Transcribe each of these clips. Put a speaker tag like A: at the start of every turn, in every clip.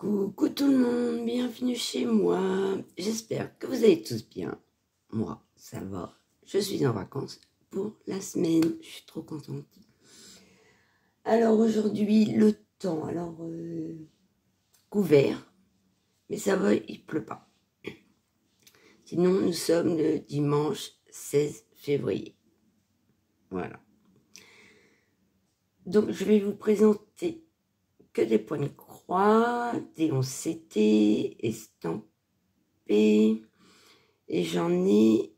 A: Coucou tout le monde, bienvenue chez moi. J'espère que vous allez tous bien. Moi, ça va. Je suis en vacances pour la semaine. Je suis trop contente. Alors aujourd'hui, le temps, couvert, mais ça va, il pleut pas. Sinon, nous sommes le dimanche 16 février. Voilà. Donc, je vais vous présenter que des points de croix, des 11CT, estampés, et j'en ai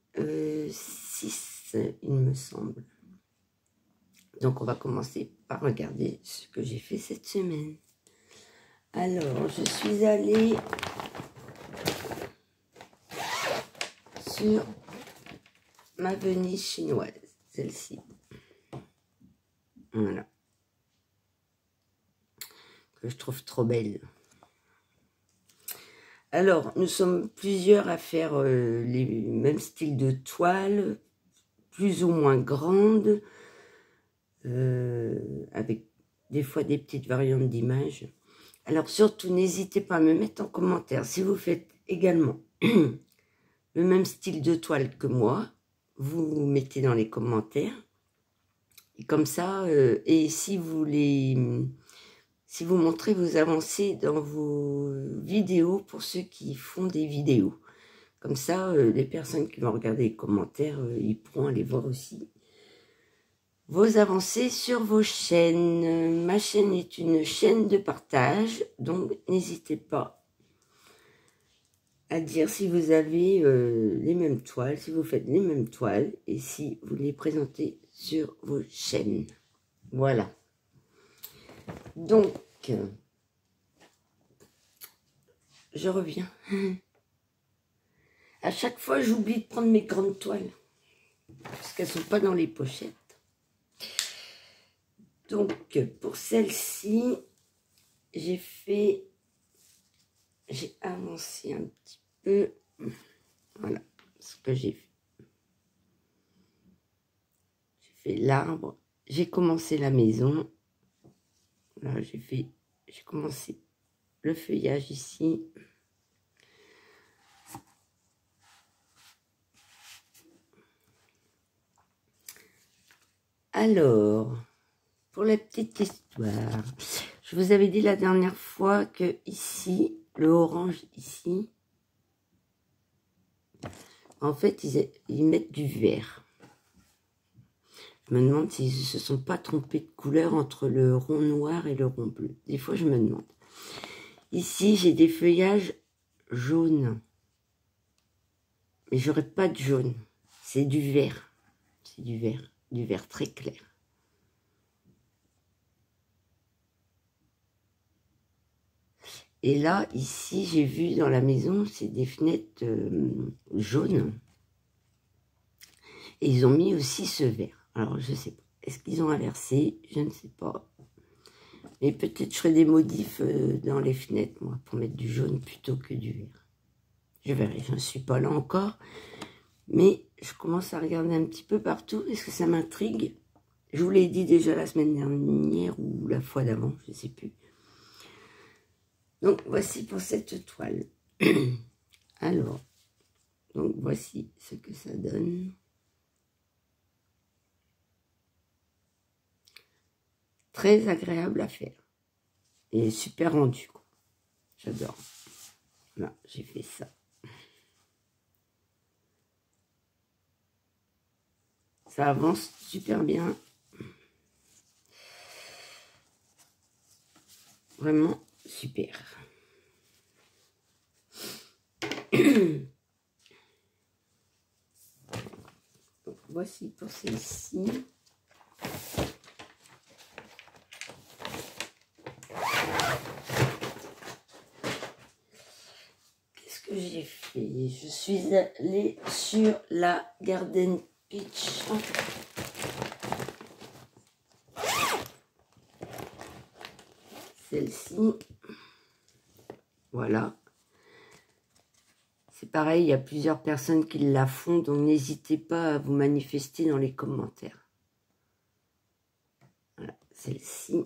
A: 6, il me semble. Donc, on va commencer par regarder ce que j'ai fait cette semaine. Alors, je suis allée sur ma Venise chinoise, celle-ci. Voilà. Que je trouve trop belle. Alors, nous sommes plusieurs à faire les mêmes styles de toile, plus ou moins grandes, avec des fois des petites variantes d'images. Alors, surtout, n'hésitez pas à me mettre en commentaire si vous faites également le même style de toile que moi. Vous mettez dans les commentaires. Et comme ça, et si vous montrez vos avancées dans vos vidéos pour ceux qui font des vidéos. Comme ça, les personnes qui vont regarder les commentaires, ils pourront aller voir aussi vos avancées sur vos chaînes. Ma chaîne est une chaîne de partage, donc n'hésitez pas à dire si vous avez les mêmes toiles, si vous faites les mêmes toiles et si vous les présentez sur vos chaînes. Voilà. Donc, je reviens. À chaque fois, j'oublie de prendre mes grandes toiles. Parce qu'elles ne sont pas dans les pochettes. Donc, pour celle-ci, j'ai avancé un petit peu. Voilà ce que j'ai fait. J'ai fait l'arbre. J'ai commencé la maison. Là, j'ai commencé le feuillage ici. Alors, pour la petite histoire, je vous avais dit la dernière fois que ici, le orange ici, en fait, ils mettent du vert. Je me demande s'ils ne se sont pas trompés de couleur entre le rond noir et le rond bleu. Des fois, je me demande. Ici, j'ai des feuillages jaunes. Mais j'aurais pas de jaune. C'est du vert. C'est du vert très clair. Et là, ici, j'ai vu dans la maison, c'est des fenêtres jaunes. Et ils ont mis aussi ce vert. Alors, je sais pas. Est-ce qu'ils ont inversé? Je ne sais pas. Mais peut-être je ferai des modifs dans les fenêtres, moi, pour mettre du jaune plutôt que du vert. Je verrai, je ne suis pas là encore. Mais je commence à regarder un petit peu partout. Est-ce que ça m'intrigue? Je vous l'ai dit déjà la semaine dernière ou la fois d'avant, je ne sais plus. Donc, voici pour cette toile. Alors, donc voici ce que ça donne. Très agréable à faire. Et super rendu. J'adore. Là, j'ai fait ça. Ça avance super bien. Vraiment super. Donc, voici pour celle-ci. Qu'est-ce que j'ai fait? Je suis allée sur la Garden Peach. Celle-ci. Voilà. C'est pareil, il y a plusieurs personnes qui la font, donc n'hésitez pas à vous manifester dans les commentaires. Voilà, celle-ci.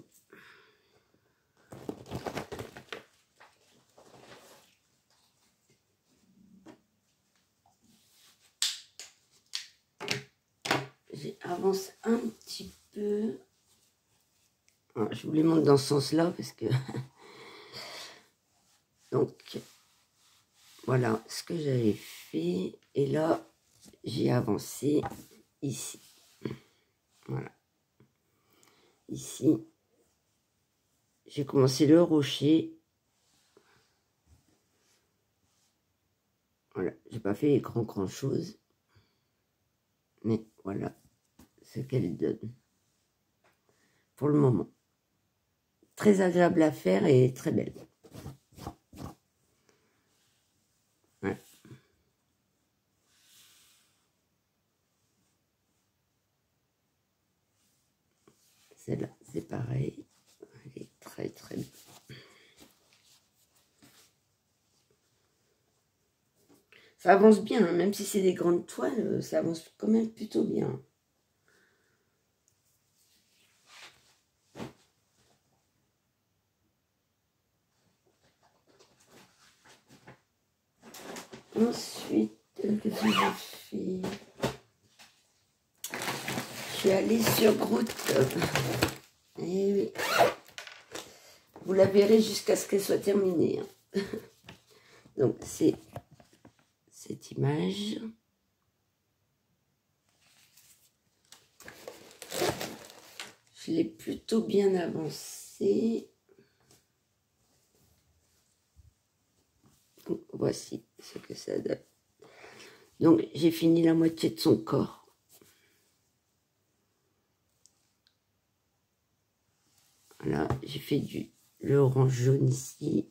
A: avance un petit peu. Alors, je vous les montre dans ce sens-là parce que... Donc, voilà ce que j'avais fait. Et là, j'ai avancé ici. Voilà. Ici, j'ai commencé le rocher. Voilà, j'ai pas fait grand chose. Mais voilà ce qu'elle donne. Pour le moment. Très agréable à faire et très belle. Ouais. Celle-là, c'est pareil. Elle est très belle. Ça avance bien, hein, même si c'est des grandes toiles, ça avance quand même plutôt bien. Ensuite, qu'est-ce que j'ai fait? Je suis allée sur Groot. Et oui. Vous la verrez jusqu'à ce qu'elle soit terminée. Hein. Donc, c'est cette image. Je l'ai plutôt bien avancée. Donc, voici ce que ça donne. Donc, j'ai fini la moitié de son corps. Voilà, j'ai fait l'orange jaune ici.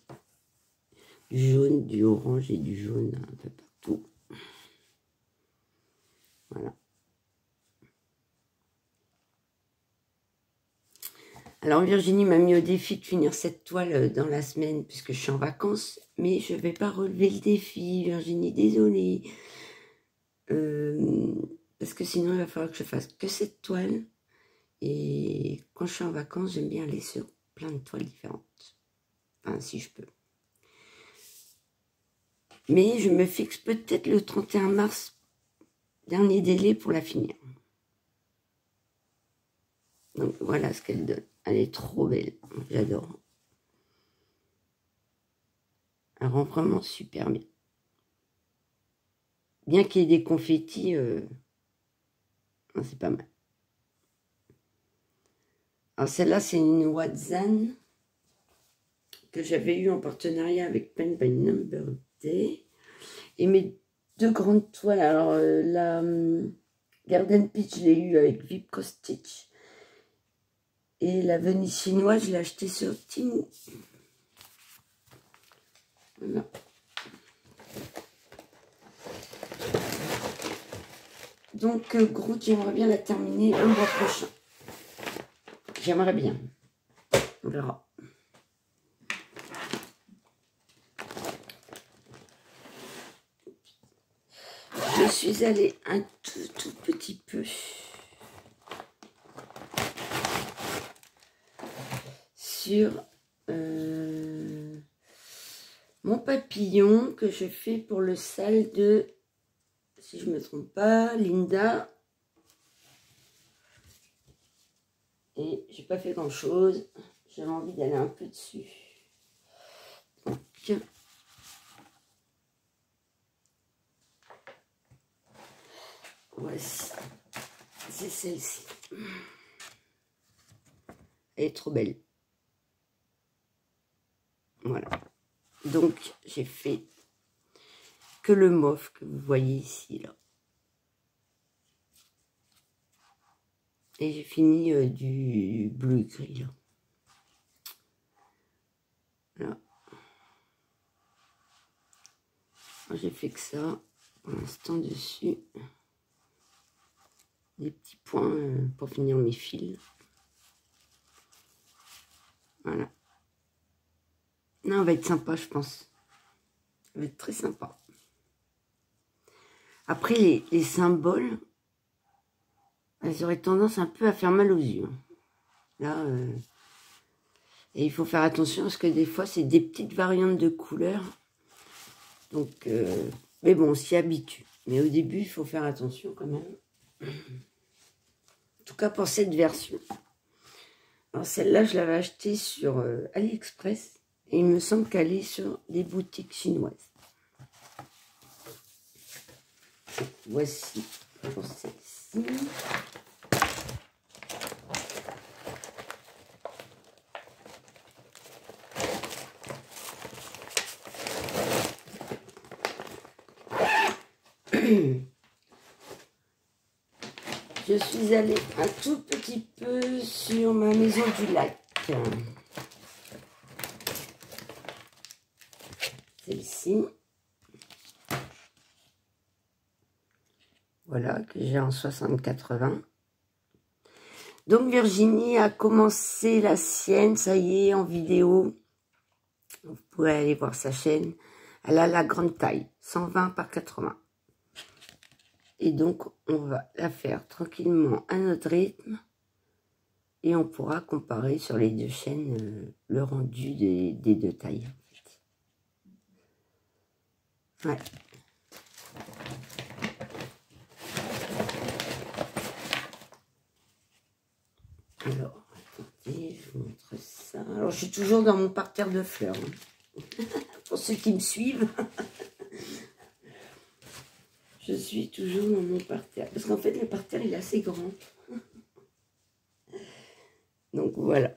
A: Du jaune, du orange et du jaune un peu partout. Voilà. Alors Virginie m'a mis au défi de finir cette toile dans la semaine puisque je suis en vacances. Mais je ne vais pas relever le défi, Virginie, désolée. Parce que sinon il va falloir que je fasse que cette toile. Et quand je suis en vacances, j'aime bien aller sur plein de toiles différentes. Enfin, si je peux. Mais je me fixe peut-être le 31 mars, dernier délai pour la finir. Donc voilà ce qu'elle donne. Elle est trop belle, j'adore. Elle rend vraiment super bien. Bien qu'il y ait des confettis, c'est pas mal. Alors celle-là, c'est une Watson que j'avais eue en partenariat avec Pen by Number Day. Et mes deux grandes toiles, alors la Garden Peach, je l'ai eue avec Vipco Stitch. Et la Venise chinoise, je l'ai achetée sur Temu. Voilà. Donc, Groot, j'aimerais bien la terminer le mois prochain. J'aimerais bien. On verra. Je suis allée un tout petit peu sur mon papillon que je fais pour le sale de, si je ne me trompe pas, Linda. Et j'ai pas fait grand chose. J'avais envie d'aller un peu dessus. Donc, voici. C'est celle-ci. Elle est trop belle. Voilà. Donc, j'ai fait que le mauve que vous voyez ici, là. Et j'ai fini du bleu gris, là. Là. J'ai fait que ça, pour l'instant, dessus. Des petits points pour finir mes fils. Voilà. Non, on va être sympa, je pense. Ça va être très sympa. Après, les symboles, elles auraient tendance un peu à faire mal aux yeux. Là, et il faut faire attention parce que des fois, c'est des petites variantes de couleurs. Donc, mais bon, on s'y habitue. Mais au début, il faut faire attention quand même. tout cas pour cette version. Alors celle-là, je l'avais achetée sur AliExpress. Et il me semble qu'elle est sur des boutiques chinoises. Voici pour celle-ci. Je suis allée un tout petit peu sur ma maison du lac. Celle-ci. Voilà, que j'ai en 60-80. Donc Virginie a commencé la sienne, ça y est, en vidéo. Vous pouvez aller voir sa chaîne. Elle a la grande taille, 120 par 80. Et donc, on va la faire tranquillement à notre rythme. Et on pourra comparer sur les deux chaînes le rendu des deux tailles. Ouais. Alors, attendez, je vous montre ça. Alors, je suis toujours dans mon parterre de fleurs. Hein. Pour ceux qui me suivent. Je suis toujours dans mon parterre. Parce qu'en fait, le parterre, il est assez grand. Donc, voilà.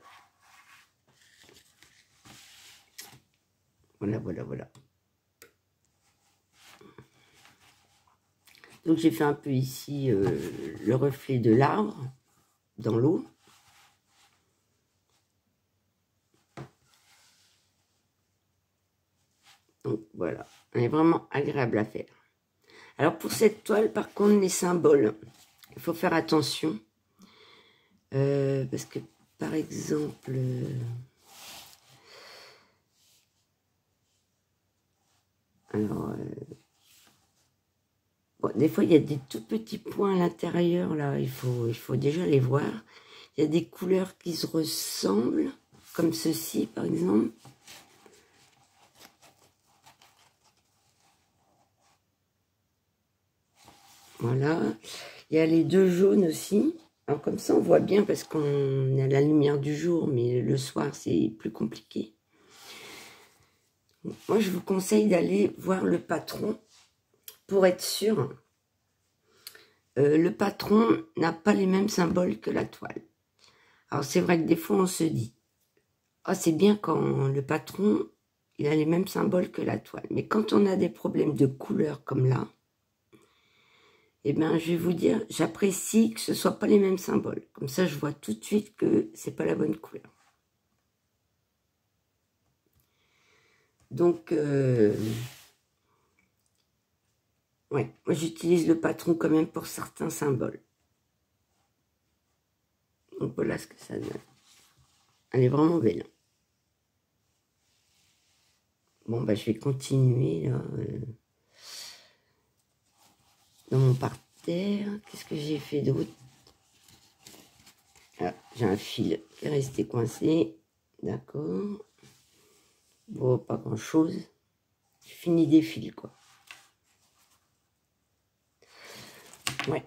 A: Voilà. Donc, j'ai fait un peu ici le reflet de l'arbre dans l'eau. Donc, voilà. Elle est vraiment agréable à faire. Alors, pour cette toile, par contre, les symboles, il faut faire attention. Parce que, par exemple... alors... bon, des fois, il y a des tout petits points à l'intérieur, là. Il faut déjà les voir. Il y a des couleurs qui se ressemblent, comme ceci, par exemple. Voilà. Il y a les deux jaunes aussi. Alors comme ça, on voit bien parce qu'on a la lumière du jour, mais le soir, c'est plus compliqué. Moi, je vous conseille d'aller voir le patron pour être sûr. Le patron n'a pas les mêmes symboles que la toile. Alors, c'est vrai que des fois, on se dit, oh, c'est bien quand le patron, il a les mêmes symboles que la toile. Mais quand on a des problèmes de couleur comme là, eh bien, je vais vous dire, j'apprécie que ce ne soit pas les mêmes symboles. Comme ça, je vois tout de suite que c'est pas la bonne couleur. Donc, ouais, moi, j'utilise le patron quand même pour certains symboles. Donc, voilà ce que ça donne. Elle est vraiment belle. Bon, bah, je vais continuer, là, dans mon parterre. Qu'est-ce que j'ai fait d'autre? Ah, j'ai un fil qui est resté coincé. D'accord. Bon, pas grand-chose. J'ai fini des fils, quoi. Ouais.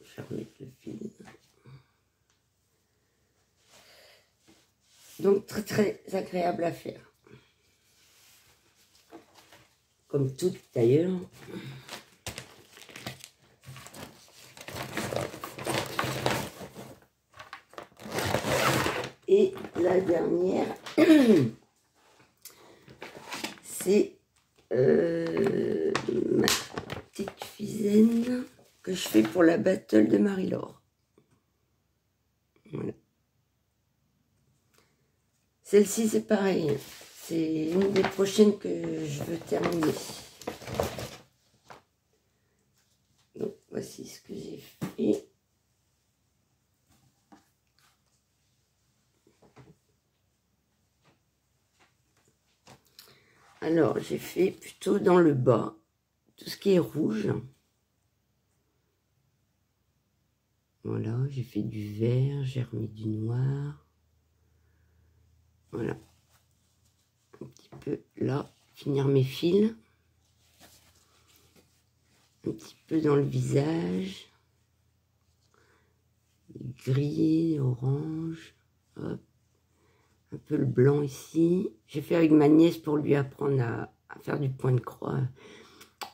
A: Je vais remettre le fil. Donc, très, très agréable à faire. Comme toutes, d'ailleurs. Et la dernière, c'est ma petite fisaine que je fais pour la battle de Marie-Laure. Voilà. Celle-ci, c'est pareil. C'est une des prochaines que je veux terminer. Donc, voici ce que j'ai fait. Alors, j'ai fait plutôt dans le bas, tout ce qui est rouge. Voilà, j'ai fait du vert, j'ai remis du noir. Voilà. Un petit peu là, finir mes fils. un petit peu dans le visage, grillé, orange, hop. Un peu le blanc ici. J'ai fait avec ma nièce pour lui apprendre à faire du point de croix.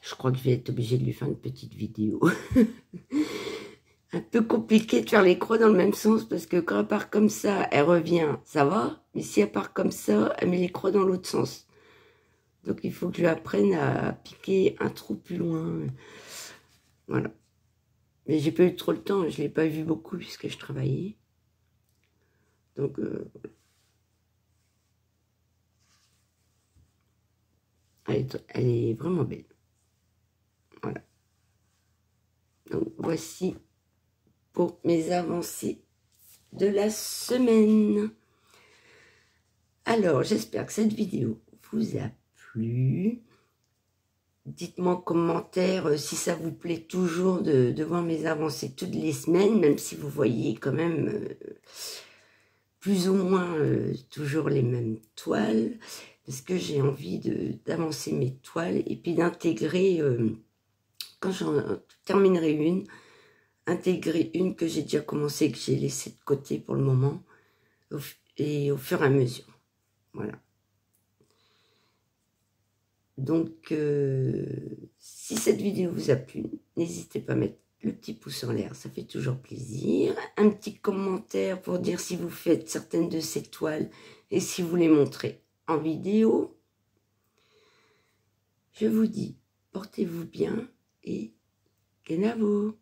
A: Je crois que je vais être obligée de lui faire une petite vidéo. Un peu compliqué de faire les croix dans le même sens parce que quand elle part comme ça, elle revient, ça va. Mais si elle part comme ça, elle met les croix dans l'autre sens. Donc il faut que je lui apprenne à piquer un trou plus loin. Voilà. Mais j'ai pas eu trop le temps, je l'ai pas vu beaucoup puisque je travaillais. Donc elle est vraiment belle. Voilà. Donc voici pour mes avancées de la semaine. Alors, j'espère que cette vidéo vous a plu. Dites-moi en commentaire si ça vous plaît toujours de voir mes avancées toutes les semaines, même si vous voyez quand même plus ou moins toujours les mêmes toiles, parce que j'ai envie d'avancer mes toiles et puis d'intégrer, quand j'en terminerai une, intégrer une que j'ai déjà commencé, que j'ai laissée de côté pour le moment, et au fur et à mesure. Voilà. Donc, si cette vidéo vous a plu, n'hésitez pas à mettre le petit pouce en l'air, ça fait toujours plaisir. Un petit commentaire pour dire si vous faites certaines de ces toiles et si vous les montrez en vidéo. Je vous dis, portez-vous bien et kenavo.